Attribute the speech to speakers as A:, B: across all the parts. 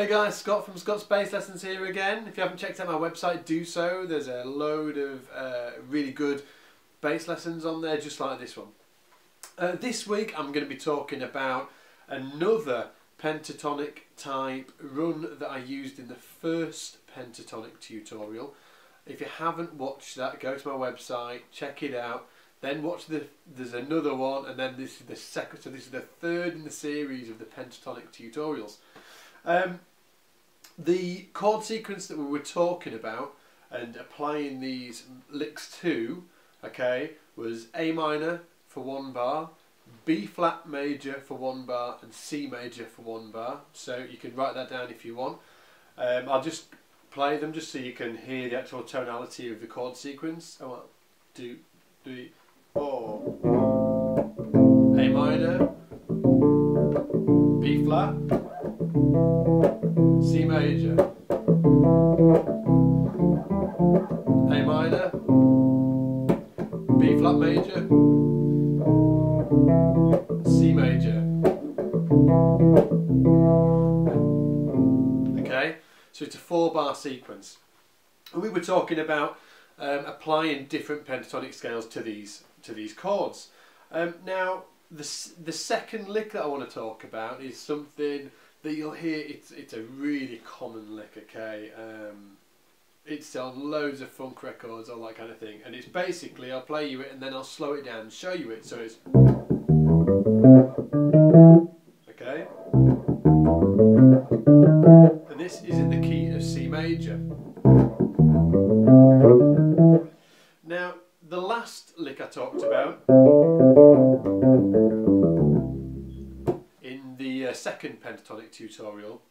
A: Hey guys, Scott from Scott's Bass Lessons here again. If you haven't checked out my website, do so. There's a load of really good bass lessons on there, just like this one. This week I'm going to be talking about another pentatonic type run that I used in the first pentatonic tutorial. If you haven't watched that, go to my website, check it out, then watch there's another one, and then this is the second, so this is the third in the series of the pentatonic tutorials. The chord sequence that we were talking about and applying these licks to, okay, was A minor for 1 bar, B flat major for 1 bar, and C major for 1 bar. So you can write that down if you want. I'll just play them just so you can hear the actual tonality of the chord sequence. 1, 2, 3, 4. A minor, B flat, C major, A minor, B flat major, C major. Okay, so it's a 4-bar sequence. And we were talking about applying different pentatonic scales to these chords. Now, the second lick that I want to talk about is something that you'll hear. It's a really common lick, okay. It's on loads of funk records, all that kind of thing, and it's basically, I'll play you it and then I'll slow it down and show you it. So it's okay, and this is in the key of C major. Now, the last lick I talked about in the second pentatonic tutorial,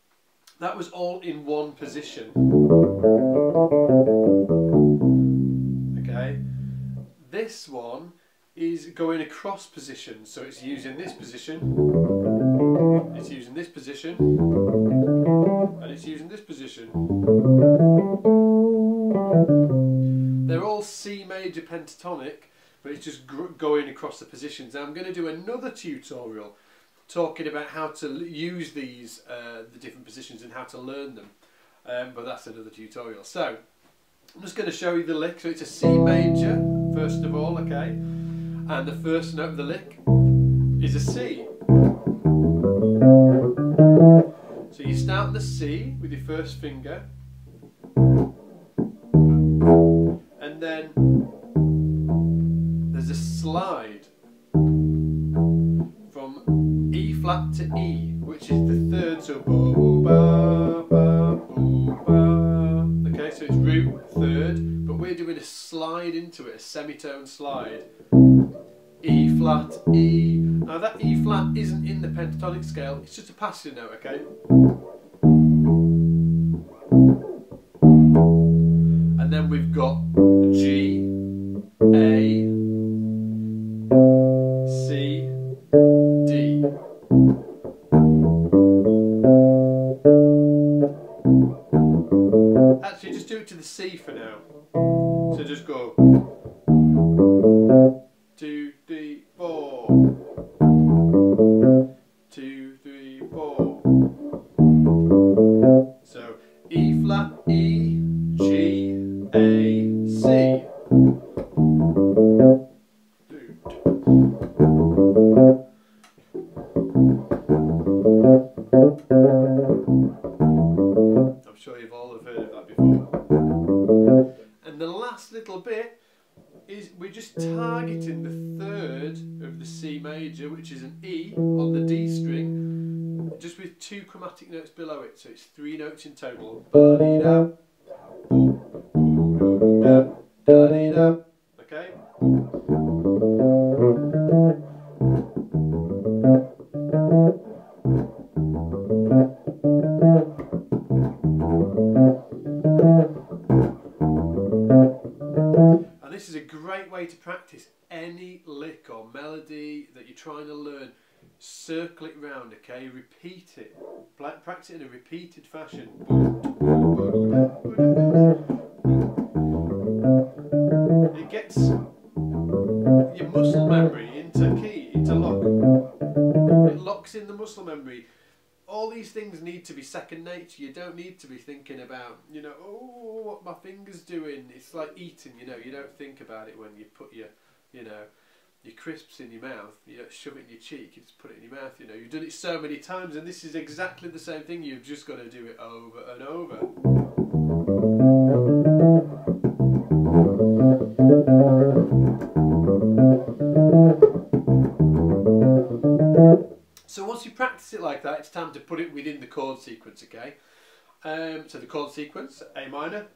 A: that was all in one position. Okay, this one is going across positions, so it's using this position, it's using this position, and it's using this position. They're all C major pentatonic, but it's just going across the positions. Now I'm going to do another tutorial talking about how to use these, the different positions and how to learn them, but that's another tutorial. So I'm just going to show you the lick. So it's a C major first of all, okay, and the first note of the lick is a C. So you start the C with your first finger, and then there's a slide from E flat to E, which is the third, so boo ba ba boo ba. Okay, so it's root third, but we're doing a slide into it, a semitone slide. E flat, E. Now that E flat isn't in the pentatonic scale, it's just a passive note, okay? And then we've got G, A, C, D. Actually, just do it to the C for now. So just go 2, 3, 4. 2, 3, 4. So E flat, E, G, A, C. I'm sure you've all have heard of that before. And the last little bit is we're just targeting the third of the C major, which is an E on the D string, just with 2 chromatic notes below it, so it's 3 notes in total. Okay? And this is a great way to practice any lick or melody that you're trying to learn. Circle it round, okay? Repeat it. Practice it in a repeated fashion. It gets your muscle memory into key, into lock. It locks in the muscle memory. All these these things need to be second nature. You don't need to be thinking about, you know, oh, what my finger's doing. It's like eating, you know. You don't think about it when you put your, you know, your crisps in your mouth. You don't shove it in your cheek. You just put it in your mouth. You know, you've done it so many times, and this is exactly the same thing. You've just got to do it over and over. So once you practice it like that, it's time to put it within the chord sequence, okay? So the chord sequence, A minor,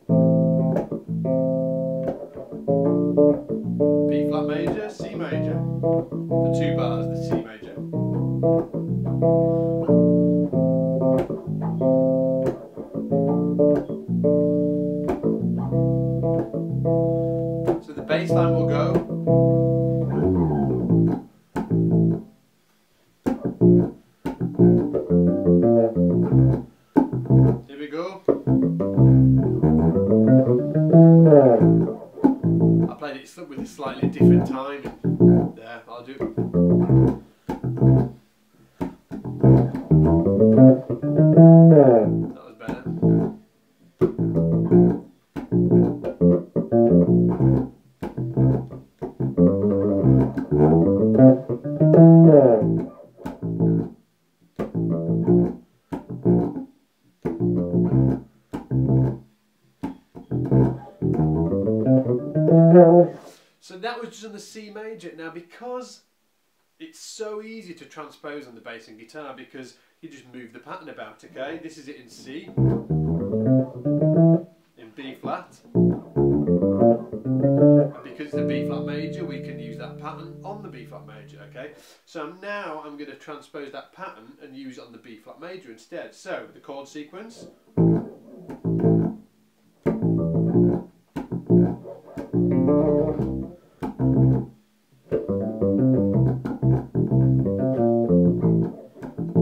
A: B flat major, C major, the two bars, the C major. So the bass line will go. Here we go. I played it with a slightly different timing. There, I'll do. That was better. So that was just on the C major. Now, because it's so easy to transpose on the bass and guitar, because you just move the pattern about, okay? This is it in C, in B flat, and because it's a B flat major, we can use that pattern on the B flat major, okay? So now I'm going to transpose that pattern and use it on the B flat major instead. So the chord sequence.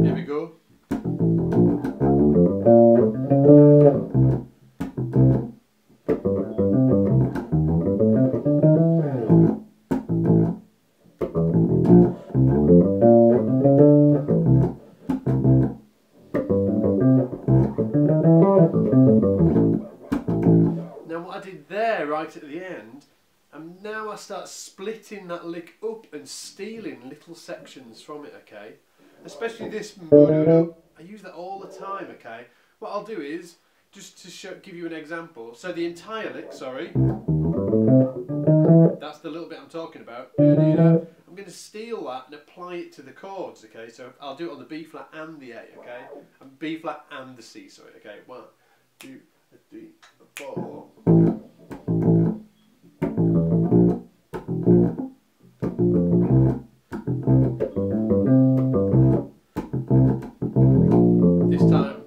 A: Here we go. Now what I did there right at the end, and now I start splitting that lick up and stealing little sections from it, okay? Especially this, I use that all the time, okay? What I'll do is, just to give you an example, so the entire lick, sorry, that's the little bit I'm talking about, I'm going to steal that and apply it to the chords, okay? So I'll do it on the B flat and the A, okay? And B flat and the C, sorry, okay? 1, 2, 3, 4. This time.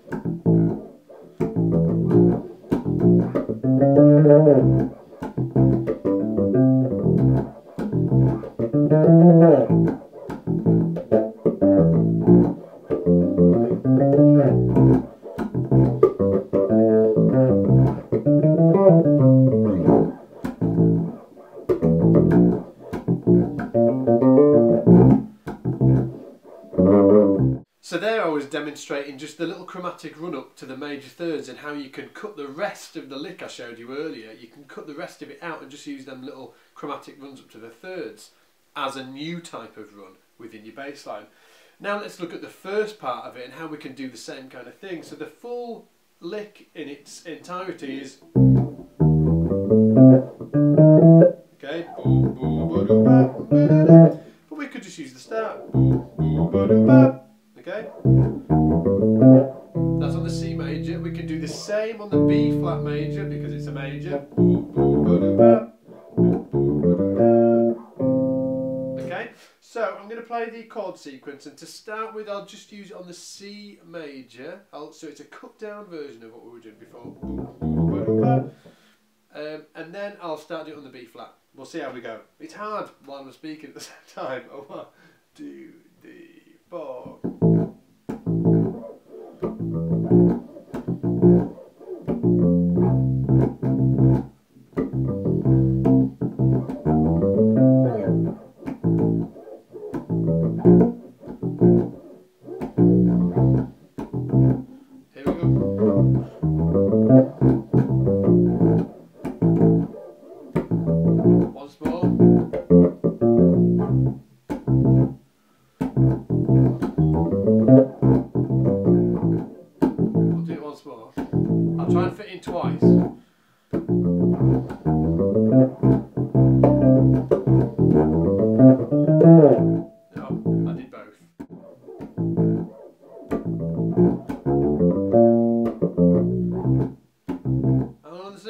A: So there I was demonstrating just the little chromatic run up to the major thirds and how you can cut the rest of the lick I showed you earlier. You can cut the rest of it out and just use them little chromatic runs up to the thirds as a new type of run within your bass line. Now let's look at the first part of it and how we can do the same kind of thing. So the full lick in its entirety is, okay, but we could just use the start, okay, that's on the C major. We can do the same on the B flat major because it's a major, okay. So I'm going to play the chord sequence, and to start with I'll just use it on the C major, so it's a cut down version of what we were doing before, and then I'll start it on the B flat. We'll see how we go. It's hard while I'm speaking at the same time. 1, 2, 3, 4. Once more. I'll do it once more. I'll try and fit in twice. No, I did both. Hang on the C.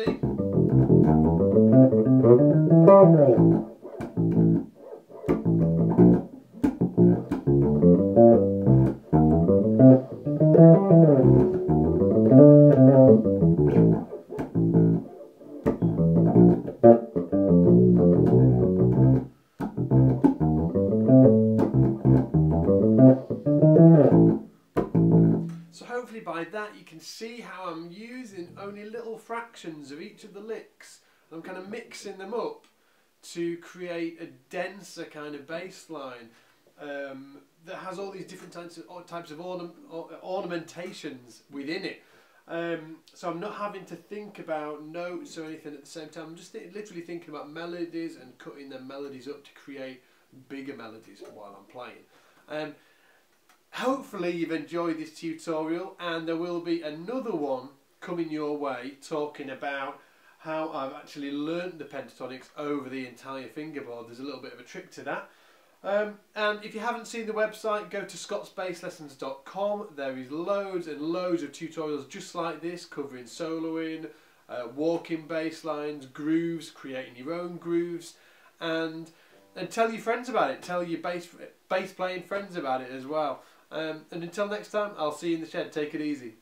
A: So hopefully by that you can see how I'm using only little fractions of each of the licks. I'm kind of mixing them up to create a denser kind of bass line that has all these different types of ornamentations within it. So I'm not having to think about notes or anything at the same time. I'm just literally thinking about melodies and cutting them melodies up to create bigger melodies while I'm playing. Hopefully you've enjoyed this tutorial, and there will be another one coming your way talking about how I've actually learnt the pentatonics over the entire fingerboard. There's a little bit of a trick to that. And if you haven't seen the website, go to scottsbasslessons.com. There is loads and loads of tutorials just like this, covering soloing, walking bass lines, grooves, creating your own grooves, and tell your friends about it. Tell your bass playing friends about it as well. And until next time, I'll see you in the shed. Take it easy.